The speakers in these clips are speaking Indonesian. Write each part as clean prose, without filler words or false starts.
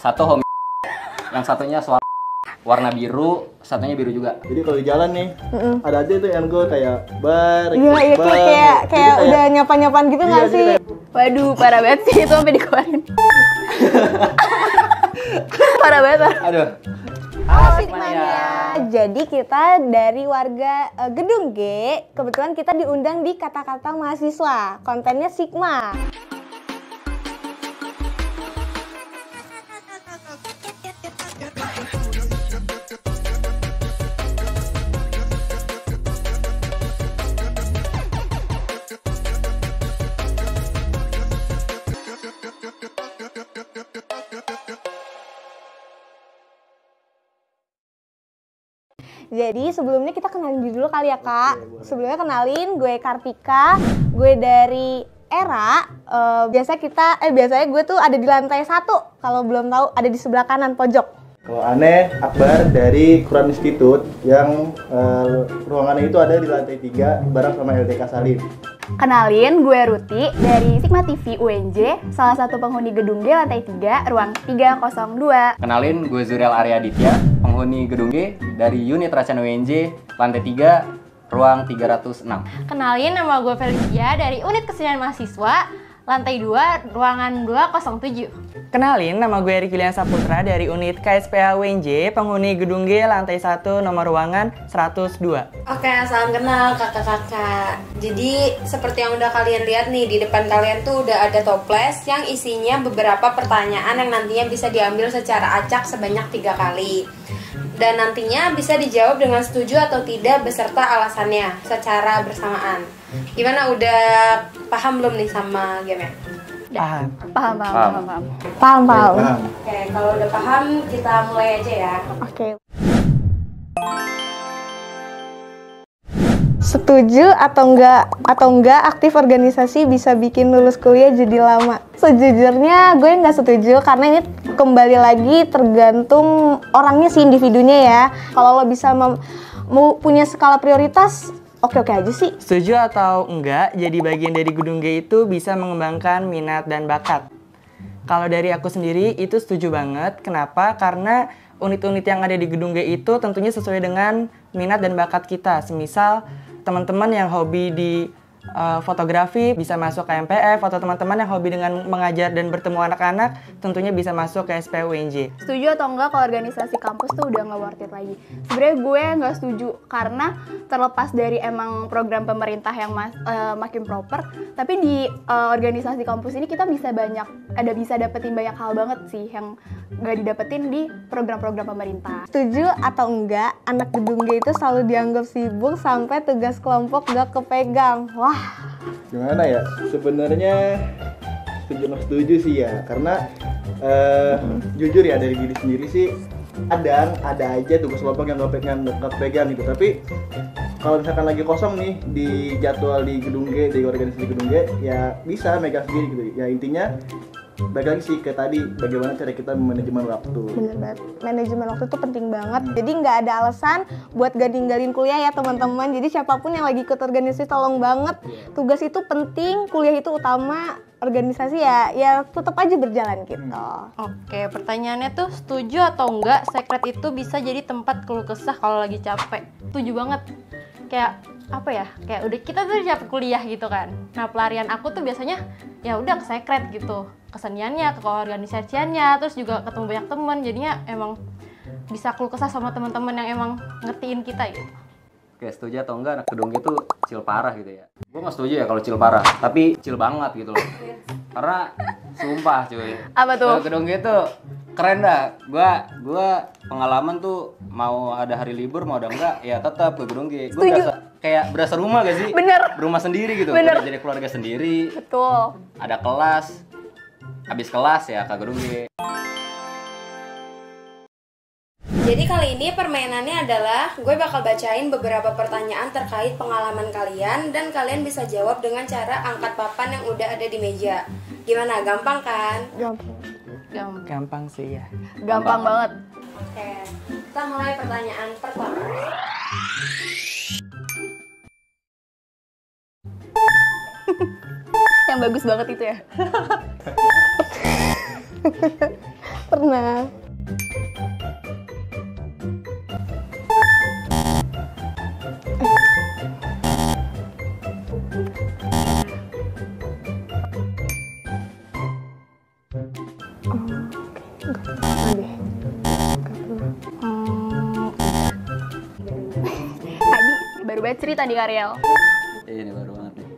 Satu home, yang satunya suara warna biru, satunya biru juga. Jadi kalau di jalan nih, ada aja tuh yang gue kayak bar, Iya, kayak udah nyapa-nyapaan gitu nggak sih? Waduh, parah banget sih itu sampai dikeluarin. Parah banget. Aduh. Sigmania. Jadi kita dari warga Gedung G, kebetulan kita diundang di kata-kata mahasiswa. Kontennya Sigma. Jadi sebelumnya kita kenalin dulu kali ya Kak. Sebelumnya kenalin, gue Kartika, gue dari Era. Biasanya gue tuh ada di lantai 1. Kalau belum tahu ada di sebelah kanan pojok. Kalau aneh, Akbar dari Quran Institute yang ruangannya itu ada di lantai 3 bareng sama LDK Salim. Kenalin, gue Ruti dari Sigma TV UNJ, salah satu penghuni gedung G lantai 3, ruang 302. Kenalin, gue Zuriel Aryaditya, penghuni gedung G dari unit Racana UNJ, lantai 3, ruang 306. Kenalin, nama gue Felicia dari unit kesenian mahasiswa, lantai 2, ruangan 207. Kenalin, nama gue Rikilian Saputra dari unit KSPA UNJ, penghuni gedung G lantai 1, nomor ruangan 102. Oke, salam kenal kakak-kakak. Jadi seperti yang udah kalian lihat nih, di depan kalian tuh udah ada toples yang isinya beberapa pertanyaan yang nantinya bisa diambil secara acak sebanyak 3 kali. Dan nantinya bisa dijawab dengan setuju atau tidak beserta alasannya secara bersamaan. Gimana, udah paham belum nih sama game-nya? Paham. Paham. Oke, kalau udah paham kita mulai aja ya. Oke. Setuju atau enggak aktif organisasi bisa bikin lulus kuliah jadi lama? Sejujurnya gue nggak setuju karena ini kembali lagi tergantung orangnya sih, individunya ya. Kalau lo bisa mau punya skala prioritas, oke-oke aja sih. Setuju atau enggak, jadi bagian dari gedung G itu bisa mengembangkan minat dan bakat. Kalau dari aku sendiri itu setuju banget. Kenapa? Karena unit-unit yang ada di gedung G itu tentunya sesuai dengan minat dan bakat kita. Semisal teman-teman yang hobi di fotografi bisa masuk ke MPF, atau teman-teman yang hobi dengan mengajar dan bertemu anak-anak tentunya bisa masuk ke SPA UNJ. Setuju atau enggak kalau organisasi kampus tuh udah nggak worth it lagi? Sebenarnya gue nggak setuju karena terlepas dari emang program pemerintah yang makin proper, tapi di organisasi kampus ini kita bisa dapetin banyak hal banget sih yang nggak didapetin di program-program pemerintah. Setuju atau enggak anak gedung G itu selalu dianggap sibuk sampai tugas kelompok gak kepegang? Wah, Gimana ya? Sebenarnya setuju sih ya, karena jujur ya dari diri sendiri sih ada aja tugas kelompok yang gak pegang gitu. Tapi kalau misalkan lagi kosong nih di jadwal di gedung G, di organisasi gedung G, ya bisa megang sendiri gitu. Ya intinya balik lagi sih ke tadi, bagaimana cara kita manajemen waktu. bener banget. Manajemen waktu itu penting banget. Jadi nggak ada alasan buat gak ninggalin kuliah ya teman-teman. Jadi siapapun yang lagi ikut organisasi tolong banget. Tugas itu penting, kuliah itu utama. Organisasi ya tetap aja berjalan gitu. Oke, pertanyaannya tuh setuju atau enggak sekret itu bisa jadi tempat keluh kesah kalau lagi capek? Setuju banget. Kayak apa ya? Kayak udah kita tuh capek kuliah gitu kan. Nah, pelarian aku tuh biasanya ya udah ke sekret gitu. Keseniannya, ke organisasiannya, terus juga ketemu banyak teman. Jadinya emang bisa keluh kesah sama teman-teman yang emang ngertiin kita gitu. Oke, setuju atau enggak anak gedung itu chill parah gitu ya? Gue nggak setuju ya kalau chill parah, tapi chill banget gitu loh. Karena sumpah cuy, Apa tuh? gedung itu keren dah. Gua pengalaman tuh mau ada hari libur mau ada enggak ya tetap ke gedung G. Gue berasa rumah gak sih? Bener. Rumah sendiri gitu. Bener. Udah jadi keluarga sendiri. Betul. Ada kelas, habis kelas ya ke gedung G. Jadi kali ini permainannya adalah gue bakal bacain beberapa pertanyaan terkait pengalaman kalian dan kalian bisa jawab dengan cara angkat papan yang udah ada di meja. Gimana? Gampang kan? Gampang sih ya. Gampang banget. Oke, kita mulai pertanyaan pertama. Yang bagus banget itu ya. Pernah. Tadi baru banget cerita di Karyel. Ini baru banget nih.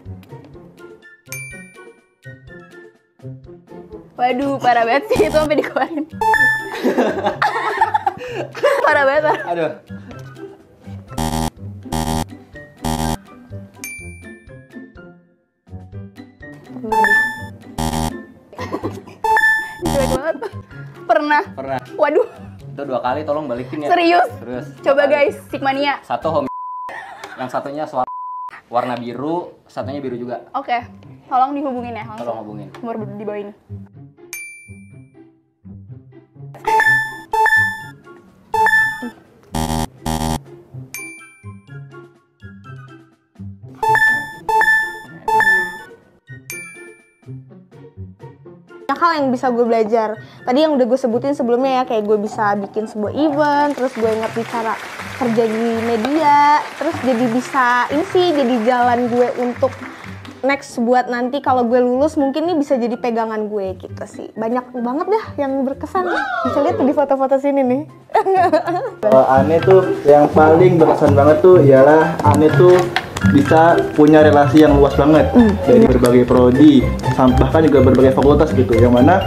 Waduh, parah banget sih itu sampai dikeluarin. Parah banget lah. Aduh. Jelek banget. Pernah. Pernah. Waduh, Itu 2 kali tolong balikin ya. serius. Terus. Coba guys, Sigmania. Satu home. Yang satunya warna biru, satunya biru juga. Oke, tolong dihubungin ya langsung. Tolong hubungin. Nomor di bawah ini. Banyak hal yang bisa gue belajar. Tadi yang udah gue sebutin sebelumnya ya, kayak gue bisa bikin sebuah event, terus gue ngerti cara kerja di media, terus jadi bisa ini sih jadi jalan gue untuk next buat nanti kalau gue lulus mungkin ini bisa jadi pegangan gue gitu sih. Banyak banget dah yang berkesan. Bisa lihat tuh di foto-foto sini nih. Ane tuh yang paling berkesan banget tuh ialah Ane tuh bisa punya relasi yang luas banget dari berbagai prodi, bahkan juga berbagai fakultas gitu. Yang mana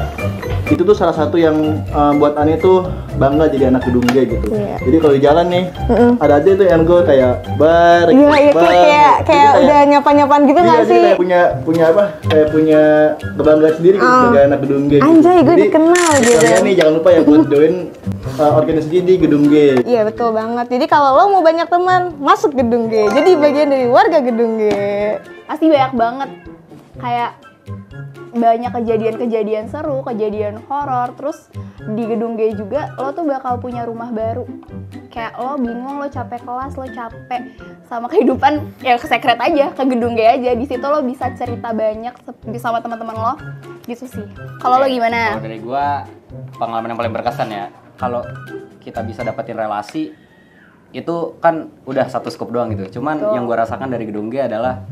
itu tuh salah satu yang buat Ane tuh bangga jadi anak gedung G gitu. Iya. Jadi kalau di jalan nih ada aja tuh yang gue kayak bar, Iya, iya bar. kayak Jadi udah nyapa-nyapaan gitu iya, nggak jadi sih? kayak punya apa? Kayak punya kebanggaan sendiri gitu sebagai anak gedung G. Gitu. Anjay, gue Jadi, dikenal gitu. kalian nih jangan lupa ya buat join organisasi di gedung G. Iya betul banget. Jadi kalau lo mau banyak teman, masuk gedung G. Jadi bagian dari warga gedung G. Pasti banyak banget. Kayak banyak kejadian-kejadian seru, kejadian horor. Terus di gedung G juga lo tuh bakal punya rumah baru. Kayak lo bingung, lo capek kelas, lo capek sama kehidupan, ya ke secret aja, ke gedung G aja. Di situ lo bisa cerita banyak sama teman-teman lo. Gitu sih. Kalau lo gimana? Kalau dari gua pengalaman yang paling berkesan ya, kalau kita bisa dapetin relasi itu kan udah satu scoop doang gitu. Cuman yang gua rasakan dari gedung G adalah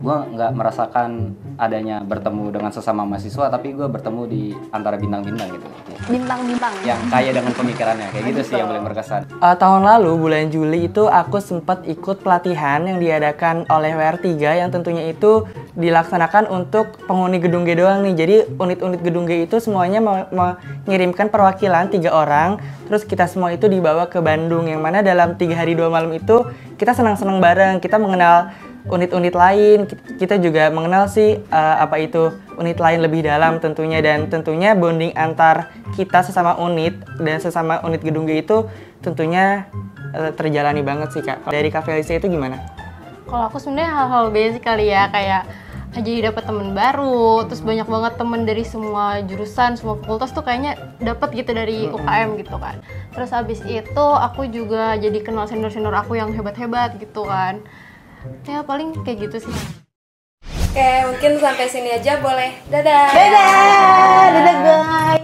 gua nggak merasakan adanya bertemu dengan sesama mahasiswa, tapi gua bertemu di antara bintang-bintang gitu. Bintang-bintang. Yang kaya dengan pemikirannya, kayak gitu sih yang paling berkesan. Tahun lalu bulan Juli itu aku sempat ikut pelatihan yang diadakan oleh WR3 yang tentunya itu dilaksanakan untuk penghuni gedung G doang nih. Jadi unit-unit gedung G itu semuanya mengirimkan perwakilan 3 orang, terus kita semua itu dibawa ke Bandung, yang mana dalam 3 hari 2 malam itu kita senang-senang bareng, kita mengenal unit-unit lain, kita juga mengenal sih apa itu unit lain lebih dalam tentunya, dan tentunya bonding antar kita sesama unit dan sesama unit gedung G itu tentunya terjalani banget sih Kak. Dari Kak Felicia itu gimana? Kalau aku sebenarnya hal-hal basic kali ya, kayak jadi dapat teman baru, terus banyak banget temen dari semua jurusan, semua fakultas tuh kayaknya dapat gitu dari UKM gitu kan. Terus abis itu aku juga jadi kenal senior-senior aku yang hebat-hebat gitu kan. Ya paling kayak gitu sih. Oke, mungkin sampai sini aja boleh. Dadah. Dadah guys.